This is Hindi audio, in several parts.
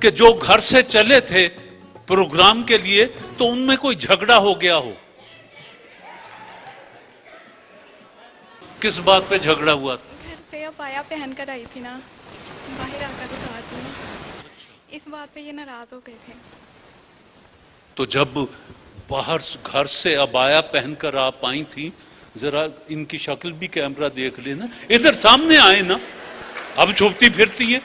कि जो घर से चले थे प्रोग्राम के लिए तो उनमें कोई झगड़ा हो गया हो। किस बात पे झगड़ा हुआ था? घर पे अबाया पहन कर आई थी ना, बाहर आकर उतार दी ना, इस बात पे ये नाराज हो गए थे। तो जब बाहर घर से अबाया पहनकर आप आई थी, जरा इनकी शक्ल भी कैमरा देख लेना, इधर सामने आए ना, अब छुपती फिरती हैं,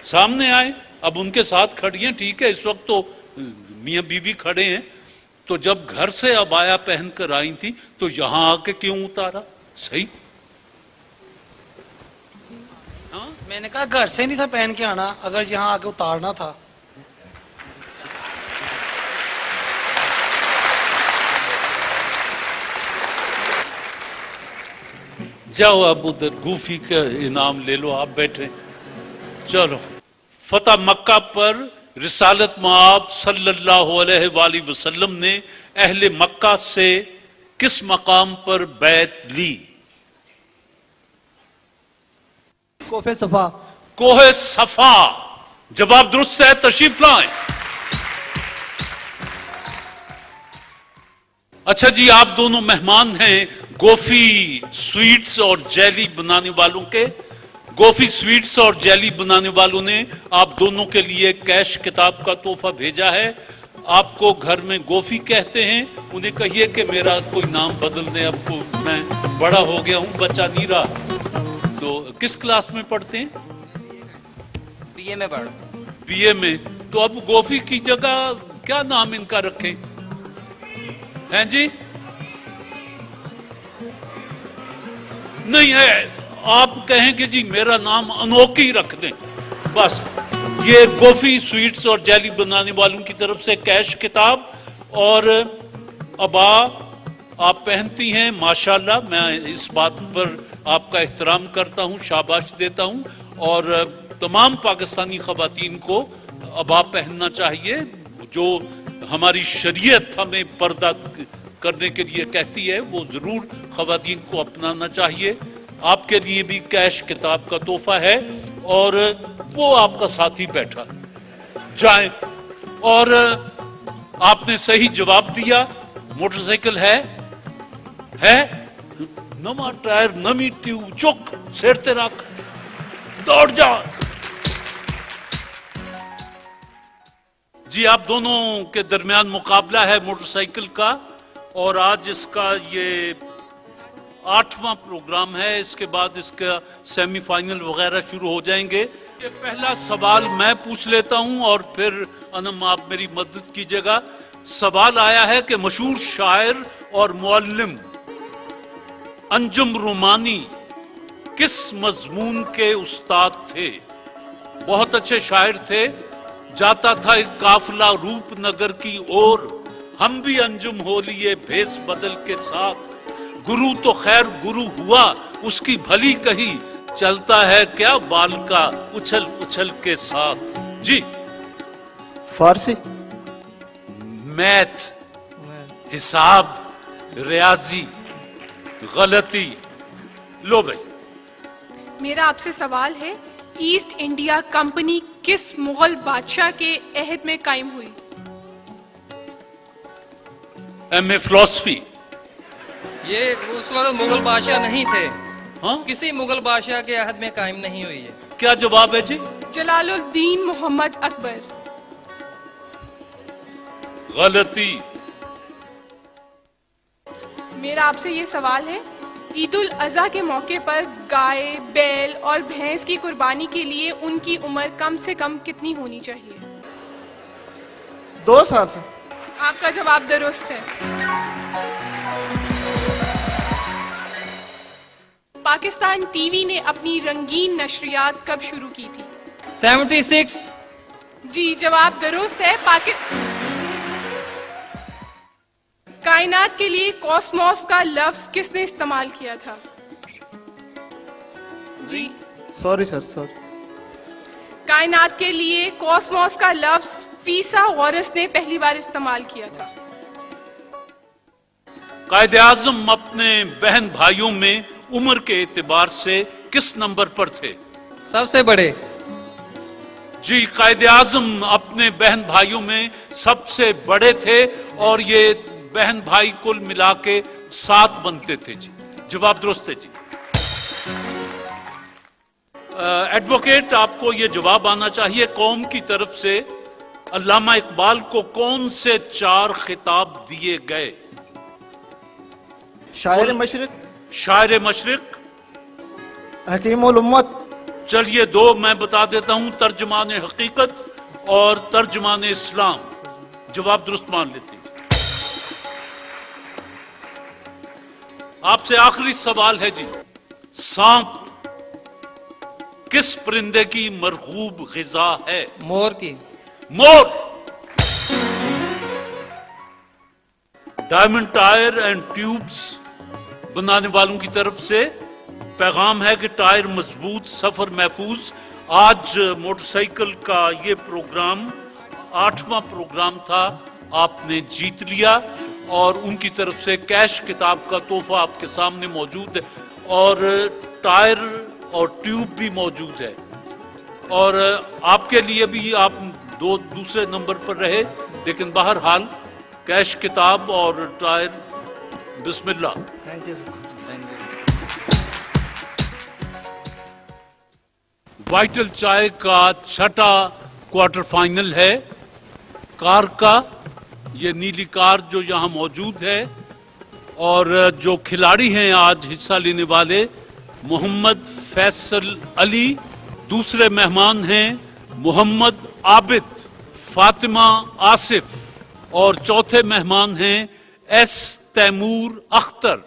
सामने आए, अब उनके साथ खड़ी हैं, ठीक है, इस वक्त तो मियां बीवी खड़े हैं। तो जब घर से अबाया पहनकर आई थी तो यहां आके क्यों उतारा? सही। हाँ, मैंने कहा घर से नहीं था पहन के आना, अगर यहाँ आके उतारना था। जाओ अब उधर गूफी का इनाम ले लो, आप बैठे। चलो, फतह मक्का पर रिसालत मआब सल्लल्लाहु अलैहि वसल्लम ने अहले मक्का से किस मकाम पर बैत ली? कोहे सफा। कोहे सफा। जवाब दुरुस्त है, तशरीफ लाएं। अच्छा जी, आप दोनों मेहमान हैं गोफी स्वीट्स और जेली बनाने वालों के। गोफी स्वीट्स और जेली बनाने वालों ने आप दोनों के लिए कैश किताब का तोहफा भेजा है। आपको घर में गोफी कहते हैं, उन्हें कहिए कि मेरा कोई नाम बदल दे, अब को मैं बड़ा हो गया हूं, बच्चा नहीं रहा। तो किस क्लास में पढ़ते हैं? बीए में पढ़। बीए में। तो अब गोफी की जगह क्या नाम इनका रखें? हैं जी? नहीं है, आप कहेंगे जी मेरा नाम अनोखी रख दें, बस। ये गोफी स्वीट्स और जेली बनाने वालों की तरफ से कैश किताब और अबा आप पहनती हैं, माशाल्लाह। मैं इस बात पर आपका एहतराम करता हूं, शाबाश देता हूं। और तमाम पाकिस्तानी खवातीन को अबा पहनना चाहिए। जो हमारी शरीयत हमें पर्दा करने के लिए कहती है, वो जरूर खवातीन को अपनाना चाहिए। आपके लिए भी कैश किताब का तोहफा है और वो आपका साथी बैठा, जाएं। और आपने सही जवाब दिया। मोटरसाइकिल है नवा टायर, नवी ट्यूब, चुक सिर ते रख, दौड़ जा। जी, आप दोनों के दरमियान मुकाबला है मोटरसाइकिल का और आज इसका ये 8वां प्रोग्राम है। इसके बाद इसका सेमीफाइनल वगैरह शुरू हो जाएंगे। ये पहला सवाल मैं पूछ लेता हूं और फिर अनम आप मेरी मदद कीजिएगा। सवाल आया है कि मशहूर शायर और मुअल्लिम अंजुम रुमानी किस मजमून के उस्ताद थे? बहुत अच्छे शायर थे। जाता था एक काफिला रूपनगर की ओर, हम भी अंजुम हो लिए भेस बदल के साथ। गुरु तो खैर गुरु हुआ, उसकी भली कही, चलता है क्या बाल का उछल उछल के साथ। जी। फारसी। मैथ, हिसाब, रियाजी, गलती। लो भाई। मेरा आपसे सवाल है, ईस्ट इंडिया कंपनी किस मुगल बादशाह के अहद में कायम हुई? MA philosophy. ये उस वक्त मुगल बादशाह नहीं थे। हाँ? किसी मुगल बादशाह के अहद में कायम नहीं हुई है। क्या जवाब है जी? जलालुद्दीन मोहम्मद अकबर। गलती। मेरा आपसे ये सवाल है, ईद उल अज़हा के मौके पर गाय, बैल और भैंस की कुर्बानी के लिए उनकी उम्र कम से कम कितनी होनी चाहिए? 2 साल से। आपका जवाब दुरुस्त है। पाकिस्तान टीवी ने अपनी रंगीन नशरियात कब शुरू की थी? 76। जी, जवाब दुरुस्त है। कायनात के लिए कॉस्मोस का लफ्ज किसने इस्तेमाल किया था? जी। Sorry sir, sorry. कायनात के लिए कॉस्मोस का लफ्ज फिसागोरस ने पहली बार इस्तेमाल किया था। कायदे आजम अपने बहन भाइयों में उम्र के एतबार से किस नंबर पर थे? सबसे बड़े। जी, कायदे आजम अपने बहन भाइयों में सबसे बड़े थे और ये बहन भाई कुल मिला के 7 बनते थे जी। जवाब दुरुस्त है जी। एडवोकेट, आपको ये जवाब आना चाहिए, कौम की तरफ से अल्लामा इकबाल को कौन से 4 खिताब दिए गए? शायर मशरिक, शायर मशरिक, हकीमुल उम्मत, चलिए 2 मैं बता देता हूं, तर्जमान हकीकत और तर्जमान इस्लाम। जवाब दुरुस्त मान लेते हैं। आपसे आखिरी सवाल है जी, सांप किस परिंदे की मरगूब ग़िज़ा है? मोर की। मोर। डायमंड टायर एंड ट्यूब्स बनाने वालों की तरफ से पैगाम है कि टायर मजबूत, सफर महफूज। आज मोटरसाइकिल का ये प्रोग्राम 8वां प्रोग्राम था, आपने जीत लिया और उनकी तरफ से कैश किताब का तोहफा आपके सामने मौजूद है और टायर और ट्यूब भी मौजूद है। और आपके लिए भी आप दूसरे नंबर पर रहे, लेकिन बहरहाल कैश किताब और tyre, Bismillah. Thank you sir. Vital चाय का 6ठा क्वार्टर फाइनल है कार का। ये नीली कार जो यहाँ मौजूद है और जो खिलाड़ी हैं आज हिस्सा लेने वाले, मोहम्मद फैसल अली, दूसरे मेहमान हैं मोहम्मद आबिद, फातिमा आसिफ और चौथे मेहमान हैं एस तैमूर अख्तर।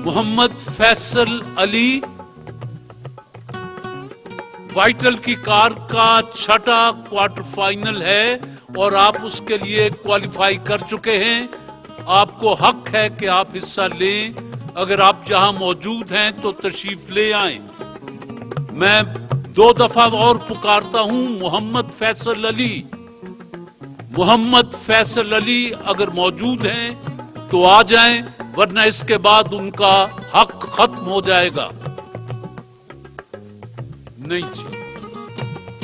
मोहम्मद फैसल अली वाइटल की कार का 6ठा क्वार्टर फाइनल है और आप उसके लिए क्वालिफाई कर चुके हैं। आपको हक है कि आप हिस्सा लें। अगर आप जहां मौजूद हैं तो तशरीफ ले आएं। मैं 2 दफा और पुकारता हूं, मोहम्मद फैसल अली। मोहम्मद फैसल अली अगर मौजूद हैं तो आ जाएं, वरना इसके बाद उनका हक खत्म हो जाएगा। नहीं जी,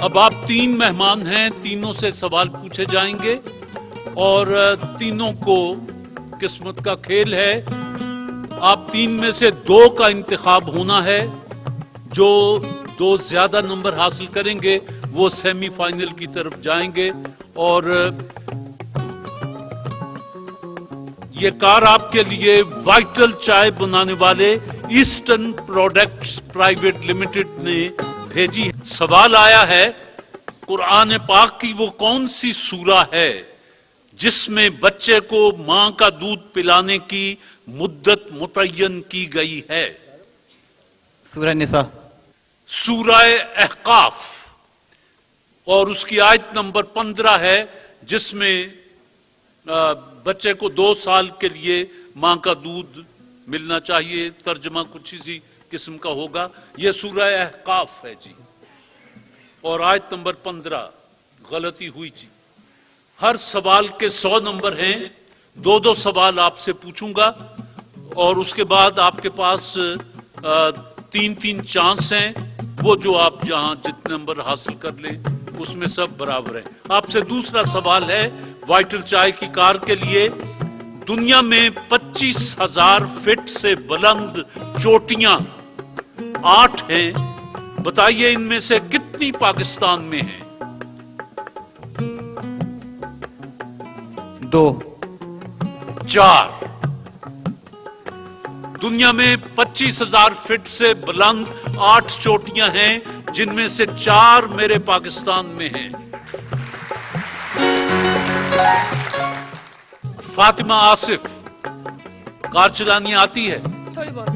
अब आप 3 मेहमान हैं, तीनों से सवाल पूछे जाएंगे और तीनों को किस्मत का खेल है। आप 3 में से 2 का इंतखाब होना है। जो 2 ज्यादा नंबर हासिल करेंगे वो सेमीफाइनल की तरफ जाएंगे। और ये कार आपके लिए वाइटल चाय बनाने वाले ईस्टर्न प्रोडक्ट्स प्राइवेट लिमिटेड ने भेजी। सवाल आया है, कुरान पाक की वो कौन सी सूरा है जिसमें बच्चे को मां का दूध पिलाने की मुद्दत मुतय्यन की गई है? सूरह निसा। सूरह अहकाफ और उसकी आयत नंबर 15 है, जिसमें बच्चे को 2 साल के लिए मां का दूध मिलना चाहिए। तर्जमा कुछ इसी किस्म का होगा। यह सूरह अहकाफ है जी और आयत नंबर 15। गलती हुई जी। हर सवाल के 100 नंबर हैं। 2-2 सवाल आपसे पूछूंगा और उसके बाद आपके पास 3-3 चांस हैं। वो जो आप जहां जितने नंबर हासिल कर लें उसमें सब बराबर है। आपसे दूसरा सवाल है वाइटल चाय की कार के लिए। दुनिया में 25,000 फीट से बुलंद चोटियां 8 हैं। बताइए इनमें से कितनी पाकिस्तान में हैं? 2। 4। दुनिया में 25,000 फीट से बुलंद 8 चोटियां हैं, जिनमें से 4 मेरे पाकिस्तान में हैं। फातिमा आसिफ, कार चलानी आती है? थोड़ी बहुत।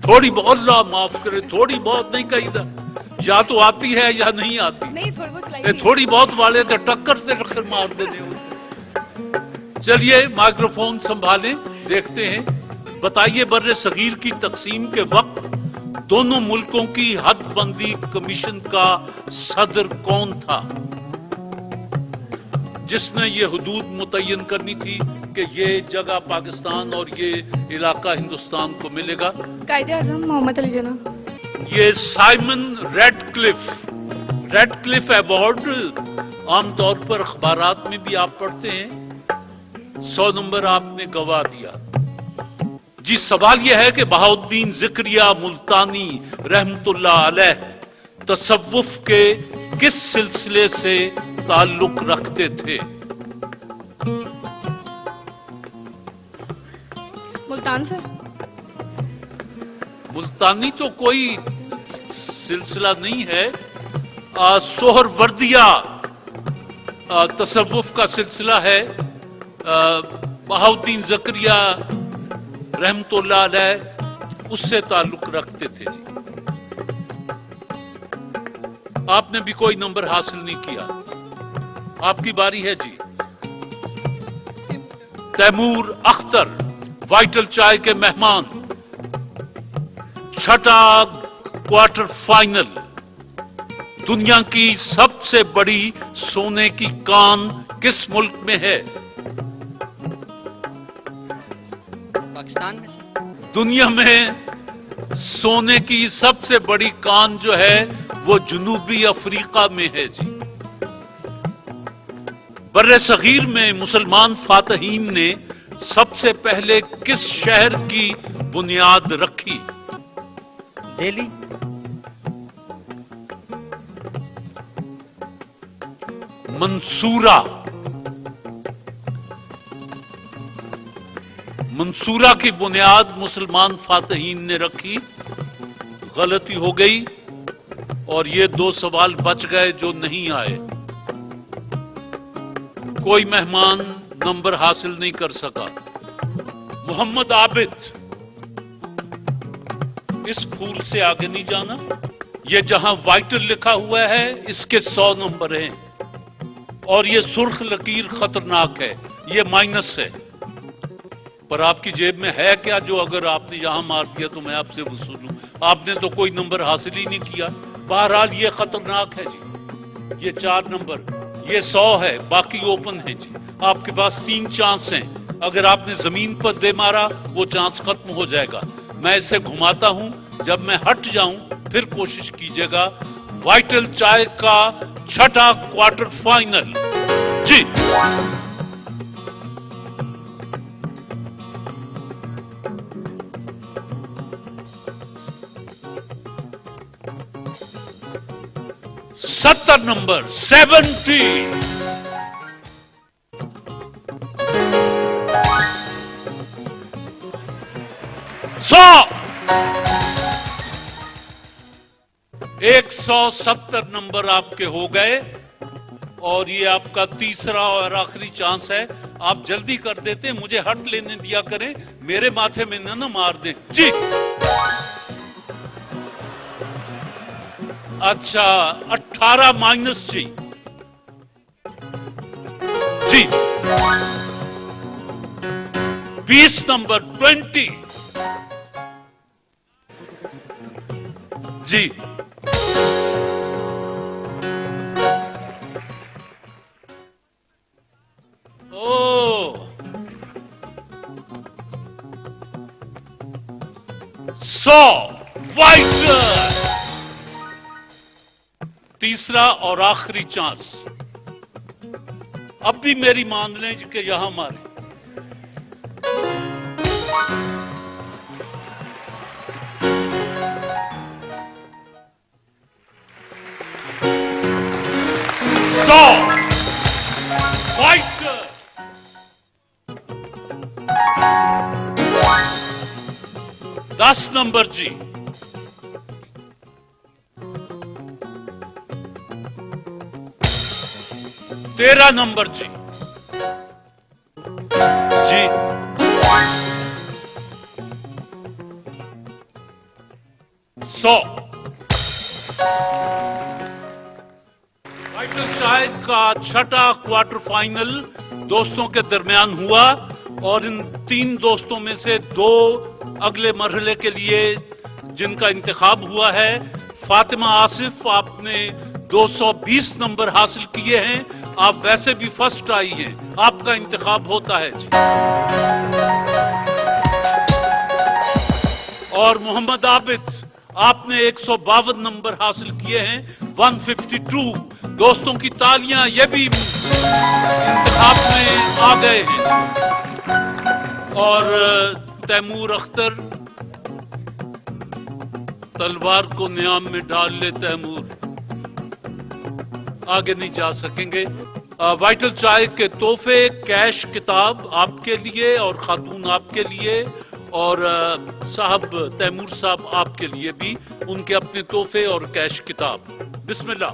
थोड़ी बहुत, अल्लाह माफ करे, थोड़ी बहुत नहीं कही था। या तो आती है या नहीं आती। नहीं, थोड़ी बहुत चलाई थी। थोड़ी बहुत वाले तो टक्कर से टक्कर मार देने। चलिए माइक्रोफोन संभालें, देखते हैं। बताइए बर्रे सगीर की तकसीम के वक्त दोनों मुल्कों की हदबंदी कमीशन का सदर कौन था, जिसने ये हुदूद मुतय्यन करनी थी कि ये जगह पाकिस्तान और ये इलाका हिंदुस्तान को मिलेगा? कायदे आज़म मोहम्मद अली जिन्ना। ये साइमन रेडक्लिफ। रेडक्लिफ अवार्ड आमतौर पर अखबारात में भी आप पढ़ते हैं, 100 नंबर आपने गवा दिया जी। सवाल यह है कि बहाउद्दीन ज़िक्रिया मुल्तानी रहमतुल्लाह अलैह तसव्वुफ के किस सिलसिले से ताल्लुक रखते थे? मुल्तान से। मुल्तानी तो कोई सिलसिला नहीं है, सोहरवर्दिया तसव्वुफ का सिलसिला है। बहाउद्दीन ज़करिया रहमतुल्लाह अलैह उससे ताल्लुक रखते थे जी। आपने भी कोई नंबर हासिल नहीं किया, आपकी बारी है जी। तैमूर अख्तर वाइटल चाय के मेहमान, छठा क्वार्टर फाइनल। दुनिया की सबसे बड़ी सोने की कान किस मुल्क में है? पाकिस्तान में से। दुनिया में सोने की सबसे बड़ी कान जो है वो जनूबी अफ्रीका में है जी। बर्रे सगीर में मुसलमान फातहीन ने सबसे पहले किस शहर की बुनियाद रखी? दिल्ली। मंसूरा। मंसूरा की बुनियाद मुसलमान फातहीन ने रखी। गलती हो गई और ये 2 सवाल बच गए जो नहीं आए। कोई मेहमान नंबर हासिल नहीं कर सका। मोहम्मद आबिद, इस फूल से आगे नहीं जाना। ये जहां वाइटल लिखा हुआ है इसके 100 नंबर हैं और ये सुर्ख लकीर खतरनाक है, ये माइनस है। पर आपकी जेब में है क्या जो अगर आपने यहां मार दिया तो मैं आपसे वसूलूं? आपने तो कोई नंबर हासिल ही नहीं किया। बहरहाल ये खतरनाक है जी। ये 4 नंबर, ये 100 है, बाकी ओपन है जी। आपके पास 3 चांस हैं। अगर आपने जमीन पर दे मारा वो चांस खत्म हो जाएगा। मैं इसे घुमाता हूं, जब मैं हट जाऊं फिर कोशिश कीजिएगा। वाइटल चाय का छठा क्वार्टर फाइनल जी। सत्तर नंबर 70। सौ 170 नंबर आपके हो गए और ये आपका तीसरा और आखिरी चांस है। आप जल्दी कर देते, मुझे हट लेने दिया करें, मेरे माथे में न मार दें जी। अच्छा 18 माइनस जी। जी 20 नंबर 20 जी। ओ 100 वाइट। तीसरा और आखिरी चांस। अब भी मेरी मान लें कि यहां मारे। सौ वाइट। 10 नंबर जी। तेरह नंबर जी। जी 100। वाइटल चाय का छठा क्वार्टर फाइनल दोस्तों के दरमियान हुआ और इन 3 दोस्तों में से 2 अगले मरहले के लिए जिनका इंतखाब हुआ है। फातिमा आसिफ, आपने 220 नंबर हासिल किए हैं। आप वैसे भी फर्स्ट आई हैं, आपका इंतखाब होता है जी। और मोहम्मद आबिद, आपने 152 नंबर हासिल किए हैं, 152। दोस्तों की तालियां, ये भी इंतखाब में आ गए हैं। और तैमूर अख्तर, तलवार को नियाम में डाल ले तैमूर, आगे नहीं जा सकेंगे। वाइटल चाय के तोहफे, कैश किताब आपके लिए और खातून आपके लिए, और साहब तैमूर साहब आपके लिए भी उनके अपने तोहफे और कैश किताब। बिस्मिल्लाह।